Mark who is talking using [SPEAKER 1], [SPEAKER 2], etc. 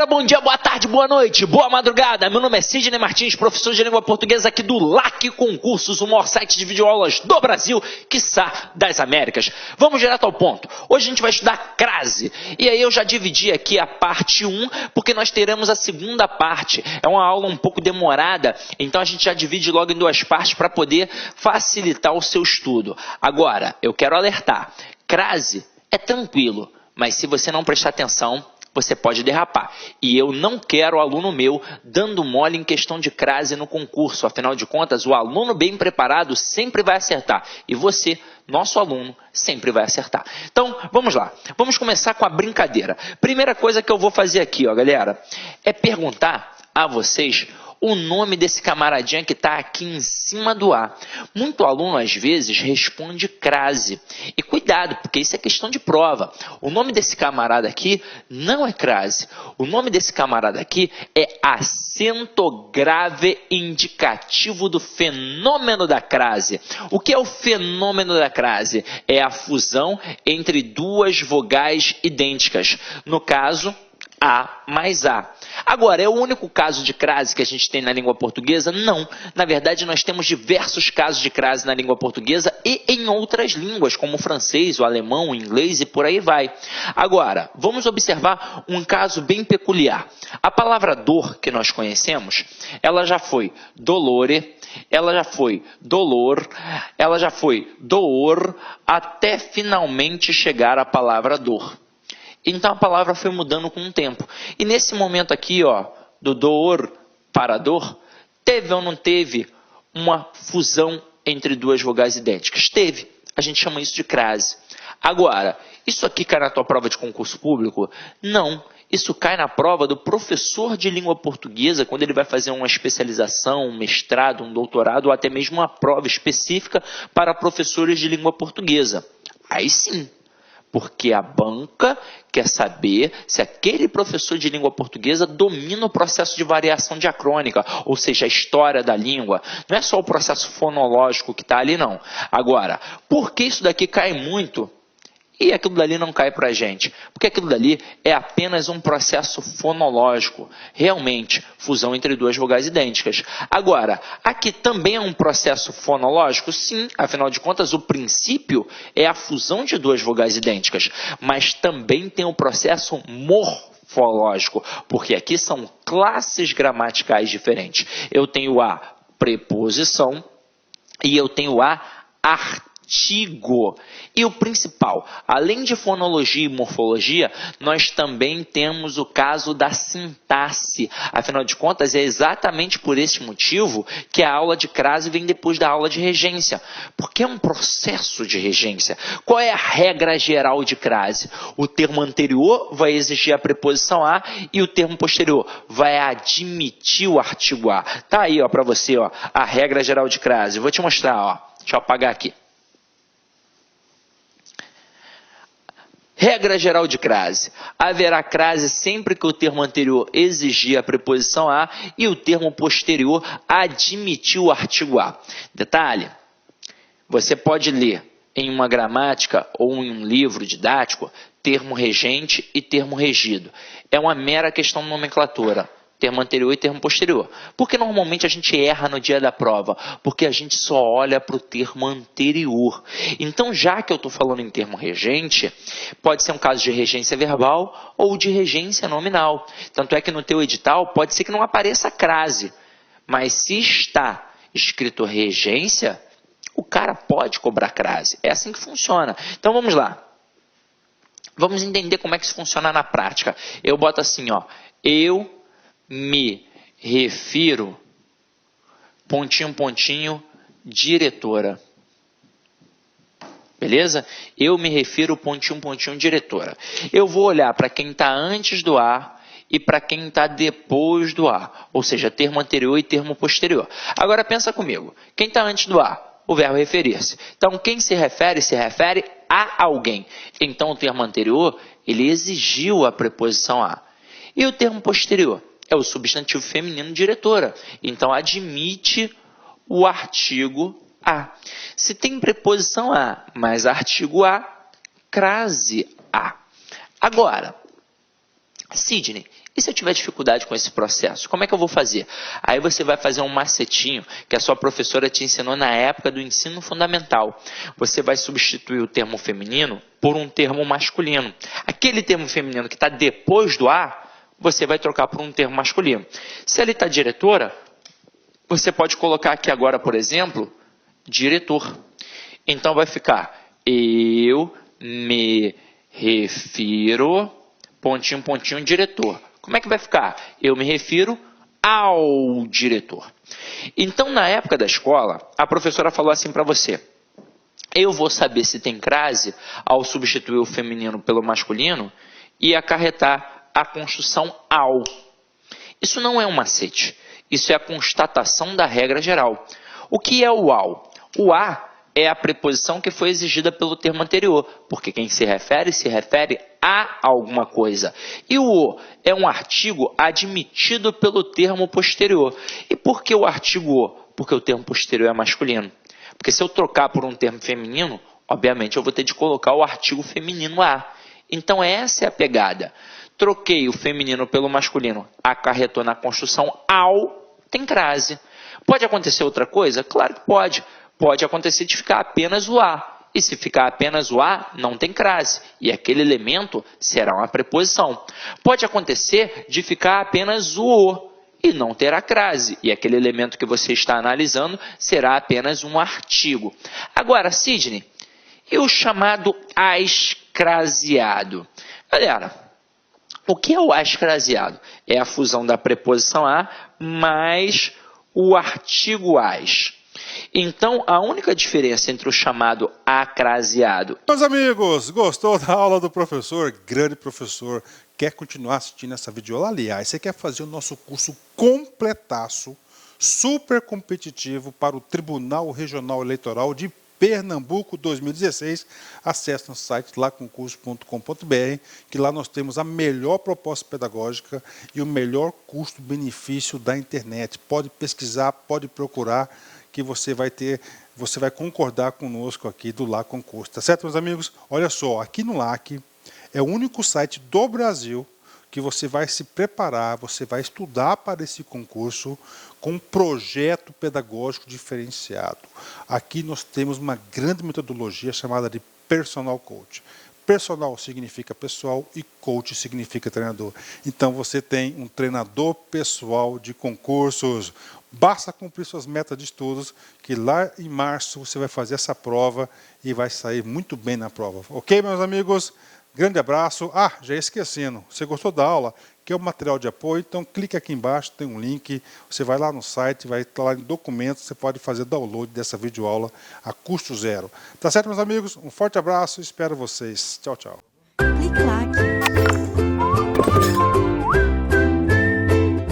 [SPEAKER 1] galera, bom dia, boa tarde, boa noite, boa madrugada. Meu nome é Sidney Martins, professor de língua portuguesa aqui do LAC Concursos, o maior site de videoaulas do Brasil, quiçá das Américas. Vamos direto ao ponto. Hoje a gente vai estudar crase. E aí eu já dividi aqui a parte 1, porque nós teremos a segunda parte. É uma aula um pouco demorada, então a gente já divide logo em duas partes para poder facilitar o seu estudo. Agora, eu quero alertar, crase é tranquilo, mas se você não prestar atenção, você pode derrapar. E eu não quero aluno meu dando mole em questão de crase no concurso. Afinal de contas, o aluno bem preparado sempre vai acertar. E você, nosso aluno, sempre vai acertar. Então, vamos lá. Vamos começar com a brincadeira. Primeira coisa que eu vou fazer aqui, ó, galera, é perguntar a vocês o nome desse camaradinha que está aqui em cima do A. Muito aluno, às vezes, responde crase. E cuidado, porque isso é questão de prova. O nome desse camarada aqui não é crase. O nome desse camarada aqui é acento grave indicativo do fenômeno da crase. O que é o fenômeno da crase? É a fusão entre duas vogais idênticas. No caso, A mais A. Agora, é o único caso de crase que a gente tem na língua portuguesa? Não. Na verdade, nós temos diversos casos de crase na língua portuguesa e em outras línguas, como o francês, o alemão, o inglês e por aí vai. Agora, vamos observar um caso bem peculiar. A palavra dor que nós conhecemos, ela já foi dolore, ela já foi dolor, ela já foi door, até finalmente chegar à palavra dor. Então a palavra foi mudando com o tempo. E nesse momento aqui, ó, do dor para dor, teve ou não teve uma fusão entre duas vogais idênticas? Teve. A gente chama isso de crase. Agora, isso aqui cai na tua prova de concurso público? Não. Isso cai na prova do professor de língua portuguesa, quando ele vai fazer uma especialização, um mestrado, um doutorado, ou até mesmo uma prova específica para professores de língua portuguesa. Aí sim. Porque a banca quer saber se aquele professor de língua portuguesa domina o processo de variação diacrônica, ou seja, a história da língua. Não é só o processo fonológico que está ali, não. Agora, por que isso daqui cai muito e aquilo dali não cai para a gente? Porque aquilo dali é apenas um processo fonológico. Realmente, fusão entre duas vogais idênticas. Agora, aqui também é um processo fonológico? Sim, afinal de contas, o princípio é a fusão de duas vogais idênticas. Mas também tem o processo morfológico, porque aqui são classes gramaticais diferentes. Eu tenho a preposição e eu tenho a artigo. E o principal, além de fonologia e morfologia, nós também temos o caso da sintaxe. Afinal de contas, é exatamente por esse motivo que a aula de crase vem depois da aula de regência. Porque é um processo de regência. Qual é a regra geral de crase? O termo anterior vai exigir a preposição a e o termo posterior vai admitir o artigo a. Tá aí, ó, para você, ó, a regra geral de crase. Vou te mostrar, ó. Deixa eu apagar aqui. Regra geral de crase. Haverá crase sempre que o termo anterior exigir a preposição a e o termo posterior admitir o artigo a. Detalhe, você pode ler em uma gramática ou em um livro didático termo regente e termo regido. É uma mera questão de nomenclatura. Termo anterior e termo posterior. Porque normalmente a gente erra no dia da prova, porque a gente só olha para o termo anterior. Então, já que eu estou falando em termo regente, pode ser um caso de regência verbal ou de regência nominal. Tanto é que no teu edital pode ser que não apareça crase, mas se está escrito regência, o cara pode cobrar crase. É assim que funciona. Então, vamos lá. Vamos entender como é que isso funciona na prática. Eu boto assim, ó, eu me refiro, pontinho, pontinho, diretora. Beleza? Eu me refiro, pontinho, pontinho, diretora. Eu vou olhar para quem está antes do A e para quem está depois do A. Ou seja, termo anterior e termo posterior. Agora pensa comigo. Quem está antes do A? O verbo referir-se. Então, quem se refere a alguém. Então, o termo anterior, ele exigiu a preposição a. E o termo posterior? É o substantivo feminino diretora. Então, admite o artigo a. Se tem preposição a, mais artigo a, crase a. Agora, Sidney, E se eu tiver dificuldade com esse processo, como é que eu vou fazer? Aí você vai fazer um macetinho que a sua professora te ensinou na época do ensino fundamental. Você vai substituir o termo feminino por um termo masculino. Aquele termo feminino que está depois do A, você vai trocar por um termo masculino. Se ele está diretora, você pode colocar aqui agora, por exemplo, diretor. Então vai ficar, eu me refiro, pontinho, pontinho, diretor. Como é que vai ficar? Eu me refiro ao diretor. Então, na época da escola, a professora falou assim para você: eu vou saber se tem crase ao substituir o feminino pelo masculino e acarretar a construção ao. Isso não é um macete. Isso é a constatação da regra geral. O que é o ao? O a é a preposição que foi exigida pelo termo anterior, porque quem se refere a alguma coisa. E o "o" é um artigo admitido pelo termo posterior. E por que o artigo "o"? Porque o termo posterior é masculino. Porque se eu trocar por um termo feminino, obviamente eu vou ter de colocar o artigo feminino a. Então essa é a pegada. Troquei o feminino pelo masculino, acarretou na construção ao, tem crase. Pode acontecer outra coisa? Claro que pode. Pode acontecer de ficar apenas o a. E se ficar apenas o a, não tem crase. E aquele elemento será uma preposição. Pode acontecer de ficar apenas o e não terá crase. E aquele elemento que você está analisando será apenas um artigo. Agora, Sidney, e o chamado ascraseado? Galera, o que é o ascraseado? É a fusão da preposição a mais o artigo as. Então, a única diferença entre o chamado acraseado...
[SPEAKER 2] Meus amigos, gostou da aula do professor? Grande professor. Quer continuar assistindo essa videoaula? Aliás, você quer fazer o nosso curso completaço, super competitivo para o Tribunal Regional Eleitoral de Pernambuco 2016, acesse no site laconcurso.com.br, que lá nós temos a melhor proposta pedagógica e o melhor custo-benefício da internet. Pode pesquisar, pode procurar, que você vai concordar conosco aqui do LAC Concurso. Tá certo, meus amigos? Olha só, aqui no LAC é o único site do Brasil que você vai se preparar, você vai estudar para esse concurso com um projeto pedagógico diferenciado. Aqui nós temos uma grande metodologia chamada de Personal Coach. Personal significa pessoal e coach significa treinador. Então você tem um treinador pessoal de concursos. Basta cumprir suas metas de estudos, que lá em março você vai fazer essa prova e vai sair muito bem na prova. Ok, meus amigos? Grande abraço. Ah, já esquecendo, você gostou da aula? Quer o material de apoio? Então clique aqui embaixo, tem um link. Você vai lá no site, vai estar lá em documentos, você pode fazer download dessa videoaula a custo zero. Tá certo, meus amigos? Um forte abraço, espero vocês. Tchau, tchau.